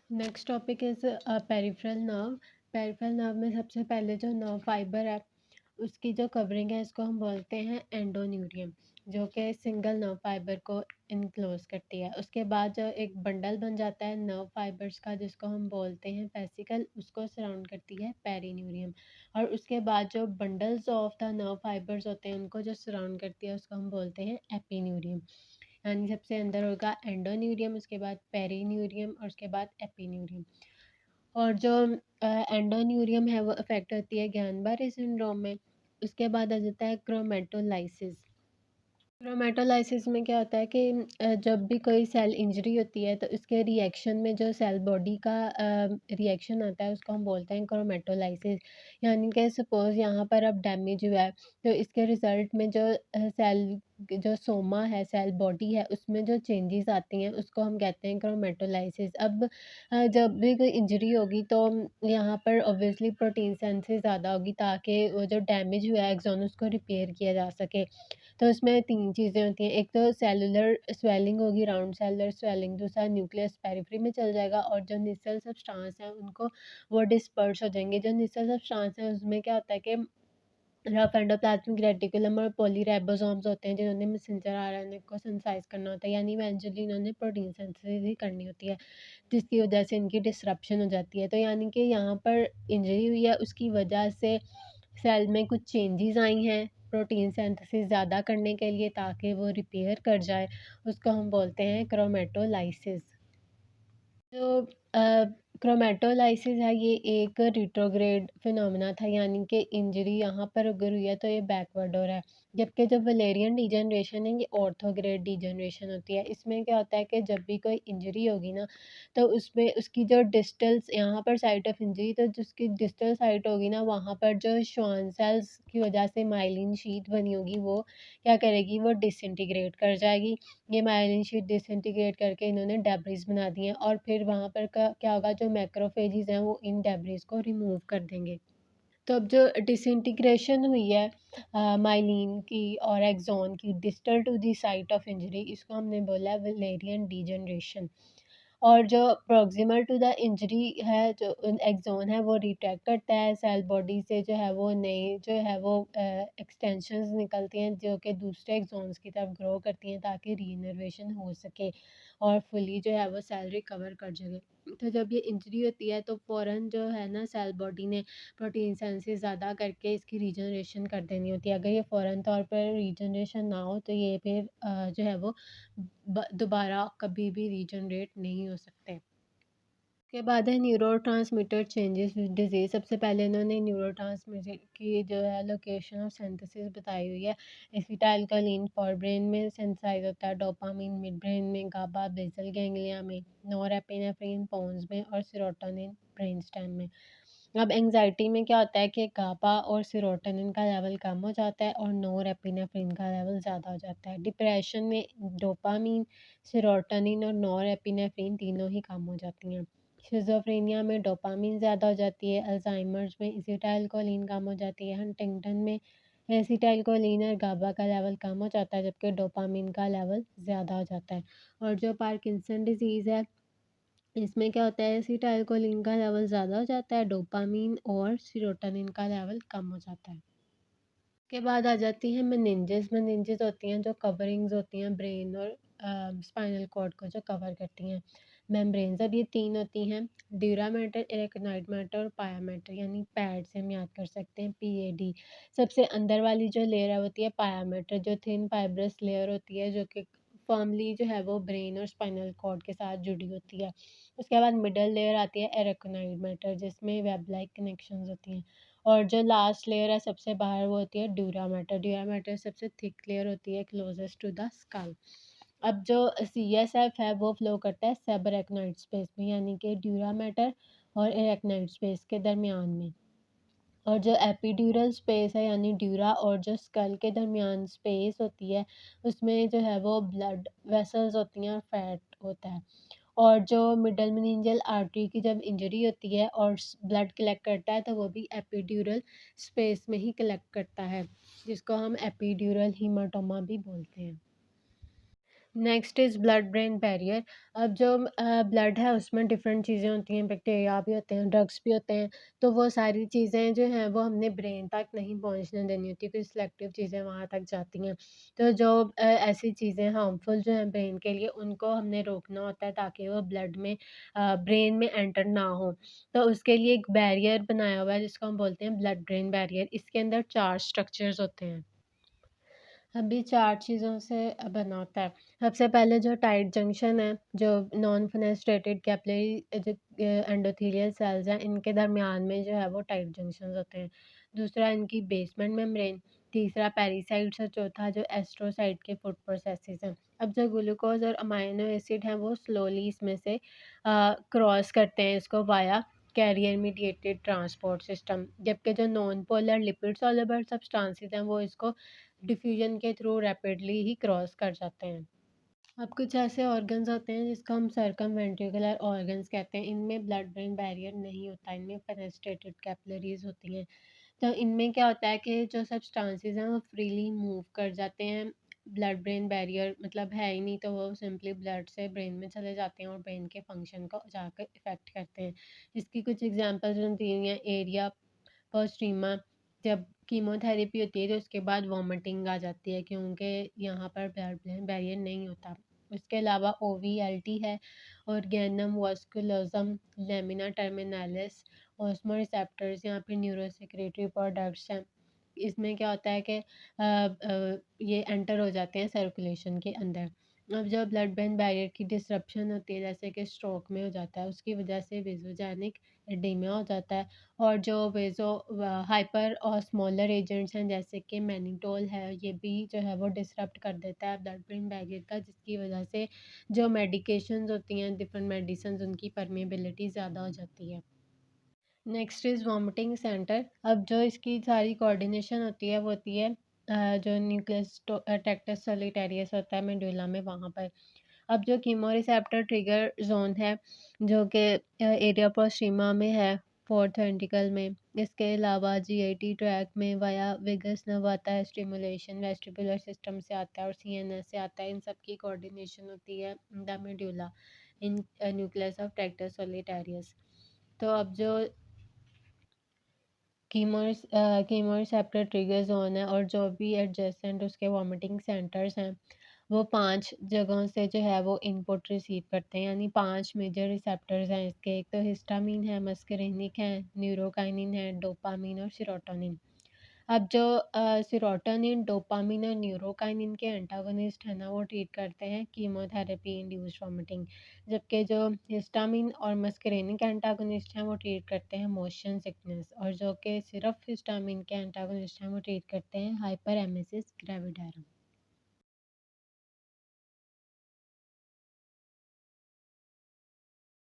Next topic is peripheral nerve. Peripheral nerve में सबसे पहले जो नर्व फाइबर है, उसकी जो कवरिंग है इसको हम बोलते हैं एंडोन्यूरियम, जो कि सिंगल नर्व फाइबर को इनक्लोज करती है। उसके बाद जो एक बंडल बन जाता है नर्व फाइबर्स का, जिसको हम बोलते हैं वेसिकल, उसको सराउंड करती है पेरिन्यूरियम। और उसके बाद जो bundles of the nerve fibres होते हैं, उनको जो सराउंड करती है उसको हम बोलते हैं एपिन्यूरियम। यानी सबसे अंदर होगा एंडोन्यूरियम, उसके बाद पेरिन्यूरियम और उसके बाद एपिन्यूरियम। और जो एंडोन्यूरियम है वो अफेक्ट होती है गैन-बारे सिंड्रोम में। उसके बाद आ जाता है क्रोमेटोलाइसिस। क्रोमेटोलाइसिस में क्या होता है कि जब भी कोई सेल इंजरी होती है तो इसके रिएक्शन में जो सेल बॉडी का रिएक्शन आता है उसको हम बोलते हैं क्रोमेटोलाइसिस। यानी कि सपोज़ यहाँ पर अब डैमेज हुआ है, तो इसके रिज़ल्ट में जो सेल जो सोमा है, सेल बॉडी है, उसमें जो चेंजेस आती हैं उसको हम कहते हैं क्रोमेटोलाइसिस। अब जब भी कोई इंजरी होगी तो यहाँ पर ऑब्वियसली प्रोटीन सेंसिस ज़्यादा होगी, ताकि वो जो डैमेज हुआ है एक्सॉन उसको रिपेयर किया जा सके। तो इसमें 3 चीज़ें होती हैं, एक तो सेलुलर स्वेलिंग होगी, राउंड सेलुलर स्वेलिंग, दूसरा न्यूक्लियस पेरिफेरी में चल जाएगा और जो निसल सब्सटेंस है उनको वो डिस्पर्स हो जाएँगे। जो निसल सब्सटेंस है उसमें क्या होता है कि रफ एंडोप्लाज्मिक रेटिकुलम और पॉलीराइबोसोम्स होते हैं, जिन्होंने मैसेंजर आरएनए को सिंथेसाइज़ करना होता है, यानी इवेंचुअली इन्होंने प्रोटीन सिंथेसिस ही करनी होती है, जिसकी वजह से इनकी डिसरप्शन हो जाती है। तो यानी कि यहाँ पर इंजरी हुई है, उसकी वजह से सेल में कुछ चेंजेस आई हैं प्रोटीन सिंथेसिस ज़्यादा करने के लिए, ताकि वो रिपेयर कर जाए, उसको हम बोलते हैं क्रोमेटोलाइसिस। जो अ, क्रोमेटोलाइसिस है ये एक रिट्रोग्रेड फिनोमेना था, यानी कि इंजरी यहाँ पर अगर हुई है तो ये बैकवर्ड हो रहा है। जबकि जो वलेरियन डिजनरेशन है ये ऑर्थोग्रेड डिजनरेशन होती है। इसमें क्या होता है कि जब भी कोई इंजरी होगी ना, तो उसमें उसकी जो डिस्टल यहाँ पर साइट ऑफ इंजरी, तो जिसकी डिस्टल साइट होगी ना, वहाँ पर जो श्वान सेल्स की वजह से माइलिन शीट बनी होगी वो क्या करेगी, वो डिसइंटीग्रेट कर जाएगी। ये माइलिन शीट डिसइंटीग्रेट करके इन्होंने डेब्रिस बना दिए हैं, और फिर वहाँ पर क्या होगा, जो मैक्रोफेजेस हैं वो इन डेब्रिस को रिमूव कर देंगे। तो अब जो डिसइंटीग्रेशन हुई है माइलिन की और एक्सॉन की distal to the site of injury, इसको हमने बोला है वलेरियन डिजनरेशन। और जो प्रॉक्सिमल टू द इंजरी है, जो एक्सॉन है वो रिट्रैक्ट करता है, सेल बॉडी से जो है वो नई जो है वो एक्सटेंशंस निकलती हैं, जो कि दूसरे एक्सॉन्स की तरफ ग्रो करती हैं, ताकि रीइनर्वेशन हो सके और फुली जो है वो सेल रिकवर कर सके। तो जब ये इंजरी होती है तो फ़ौरन जो है ना सेल बॉडी ने प्रोटीन सेंसिस ज़्यादा करके इसकी रीजनरेशन कर देनी होती है। अगर ये फ़ौरन तौर पर रीजनरेशन ना हो तो ये फिर जो है वो दोबारा कभी भी रीजनरेट नहीं हो सकते। उसके बाद है न्यूरोट्रांसमीटर चेंजेस विद डिजीज़। सबसे पहले इन्होंने न्यूरोट्रांसमीटर की जो है लोकेशन ऑफ सिंथेसिस बताई हुई है। एसिटाइलकोलिन फोरब्रेन में सिंथेसाइज होता है, डोपामाइन मिड ब्रेन में, गाबा बेसल गैंग्लिया में, नॉरएपिनेफ्रिन पोन्स में और सेरोटोनिन ब्रेनस्टेम में। अब एंग्जायटी में क्या होता है कि गाबा और सेरोटोनिन का लेवल कम हो जाता है और नॉरएपिनेफ्रिन का लेवल ज़्यादा हो जाता है। डिप्रेशन में डोपामाइन, सेरोटोनिन और नॉरएपिनेफ्रिन तीनों ही कम हो जाती हैं। शिज़ोफ्रेनिया में डोपामाइन ज़्यादा हो जाती है, अल्ज़ाइमर्स में एसिटाइलकोलिन कम हो जाती है, हंटिंगटन में एसिटाइलकोलिन और गाबा का लेवल कम हो जाता है, जबकि डोपामाइन का लेवल ज़्यादा हो जाता है। और जो पार्किंसन डिज़ीज़ है, इसमें क्या होता है, एसिटाइलकोलिन का लेवल ज़्यादा हो जाता है, डोपामाइन और सेरोटोनिन का लेवल कम हो जाता है। के बाद आ जाती हैं मेनिंजेस। मेनिंजेस होती हैं जो कवरिंग्स होती हैं ब्रेन और स्पाइनल कॉर्ड को जो कवर करती हैं, मेम्ब्रेन्स। अब ये 3 होती हैं, ड्यूरा मैटर, एराकिनोइड मैटर और पाया मैटर, यानी पैड से हम याद कर सकते हैं, पीएडी। सबसे अंदर वाली जो लेयर है होती है पाया मैटर, जो थिन फाइब्रस लेयर होती है, जो कि फर्मली जो है वो ब्रेन और स्पाइनल कॉर्ड के साथ जुड़ी होती है। उसके बाद मिडल लेयर आती है एराकिनोइड मैटर, जिसमें वेब लाइक कनेक्शंस होती हैं। और जो लास्ट लेयर है सबसे बाहर, वो होती है ड्यूरा मैटर। ड्यूरा मैटर सबसे थिक लेयर होती है क्लोजेस्ट टू द स्कल। अब जो सीएसएफ है वो फ्लो करता है सबअरेक्नोइड स्पेस में, यानी कि ड्यूरा मैटर और एरेक्नोइड स्पेस के दरमियान में। और जो एपिड्यूरल स्पेस है, यानी ड्यूरा और जो स्कल के दरमियान स्पेस होती है, उसमें जो है वो ब्लड वेसल्स होती हैं और फैट होता है। और जो मिडल मेनिंजियल आर्टरी की जब इंजरी होती है और ब्लड कलेक्ट करता है, तो वो भी एपिड्यूरल स्पेस में ही कलेक्ट करता है, जिसको हम एपिड्यूरल हीमाटोमा भी बोलते हैं। Next is blood brain barrier. अब जो ब्लड है उसमें डिफरेंट चीज़ें होती हैं, बैक्टीरिया भी होते हैं, ड्रग्स भी होते हैं, तो वो सारी चीज़ें जो हैं वो हमने ब्रेन तक नहीं पहुँचने देनी होती, कुछ सिलेक्टिव चीज़ें वहाँ तक जाती हैं। तो जो ऐसी चीज़ें हार्मफुल जो हैं ब्रेन के लिए उनको हमने रोकना होता है ताकि वो ब्लड में ब्रेन में एंटर ना हो। तो उसके लिए एक बैरियर बनाया हुआ है जिसको हम बोलते हैं ब्लड ब्रेन बैरियर। इसके अंदर 4 स्ट्रक्चर्स होते हैं। अभी 4 चीज़ों से बना होता है। सबसे पहले जो टाइट जंक्शन है, जो नॉन फेनेस्ट्रेटेड कैपिलरी जो एंडोथेलियल सेल्स हैं, इनके दरमियान में जो है वो टाइट जंक्शंस होते हैं। दूसरा इनकी बेसमेंट मेम्ब्रेन, तीसरा पेरिसाइट्स और चौथा जो एस्ट्रोसाइट के फूड प्रोसेसेस हैं। अब जो ग्लूकोज़ और अमाइनो एसिड हैं वो स्लोली इसमें से क्रॉस करते हैं इसको via carrier mediated transport system, जबकि जो non polar lipid soluble substances हैं वो इसको डिफ्यूजन के थ्रू रैपिडली ही क्रॉस कर जाते हैं। अब कुछ ऐसे ऑर्गन्स होते हैं जिसको हम सर्कमवेंट्रिकुलर ऑर्गन्स कहते हैं। इनमें ब्लड ब्रेन बैरियर नहीं होता, इनमें फेनेस्ट्रेटेड कैपिलरीज होती हैं। तो इनमें क्या होता है कि जो सब्सटेंसेस हैं वो फ्रीली मूव कर जाते हैं। ब्लड ब्रेन बैरियर मतलब है ही नहीं, तो वो सिंपली ब्लड से ब्रेन में चले जाते हैं और ब्रेन के फंक्शन को जाकर इफ़ेक्ट करते हैं। इसकी कुछ एग्जांपल्स दी हुई हैं। एरिया पोस्ट्रीमा, जब कीमोथेरेपी होती है तो उसके बाद वॉमिटिंग आ जाती है क्योंकि यहाँ पर ब्लड बैरियर नहीं होता। उसके अलावा ओवीएलटी है, ऑर्गेनम वास्कुलोजम, लेमिना टर्मिनालिस, ऑस्मोरिसेप्टर्स, यहाँ पे न्यूरोसेक्रेटरी प्रोडक्ट्स हैं। इसमें क्या होता है कि ये एंटर हो जाते हैं सर्कुलेशन के अंदर। अब जो ब्लड ब्रेन बैरियर की डिसरप्शन होती है जैसे कि स्ट्रोक में हो जाता है, उसकी वजह से वेसोजेनिक एडीमा हो जाता है। और जो हाइपर और स्मॉलर एजेंट्स हैं जैसे कि मैनिटोल है, ये भी जो है वो डिसरप्ट कर देता है ब्लड ब्रेन बैरियर का, जिसकी वजह से जो मेडिकेशंस होती हैं, डिफरेंट मेडिसिन, उनकी परमेबिलिटी ज़्यादा हो जाती है। Next is vomiting centre. अब जो इसकी सारी कोऑर्डिनेशन होती है वो होती है जो न्यूक्लियस ट्रैक्टस सोलिटैरियस होता है मेडुला में, वहाँ पर। अब जो कीमोरिसेप्टर ट्रिगर ज़ोन है जो कि एरिया पोस्टीमा में है, फोर्थ वेंट्रिकल में। इसके अलावा जीआईटी ट्रैक में वाया वेगस नर्व आता है, स्टिमुलेशन वेस्टिबुलर सिस्टम से आता है और सीएनएस से आता है। इन सब की कोऑर्डिनेशन होती है the medulla in nucleus of tractus solitarius. तो अब जो कीमोरिसेप्टर ट्रिगर ज़ोन है और जो भी एडजेसेंट उसके वॉमिटिंग सेंटर्स हैं, वो 5 जगहों से जो है वो इनपुट रिसीव करते हैं, यानी 5 मेजर रिसेप्टर्स हैं इसके। एक तो हिस्टामिन है, मस्करेनिक है, न्यूरोकाइनिन है, डोपामिन और सेरोटोनिन। अब जो सेरोटोनिन, डोपामिन और न्यूरोकाइनिन के एंटागोनिस्ट हैं ना, वो ट्रीट करते हैं कीमोथेरेपी इंड्यूस्ड वॉमिटिंग, जबकि जो हिस्टामिन और मस्करेनिक एंटागोनिस्ट हैं वो ट्रीट करते हैं मोशन सिकनेस, और जो कि सिर्फ हिस्टामिन के एंटागोनिस्ट हैं वो ट्रीट करते हैं हाइपर एमेसिस ग्रेविडारम।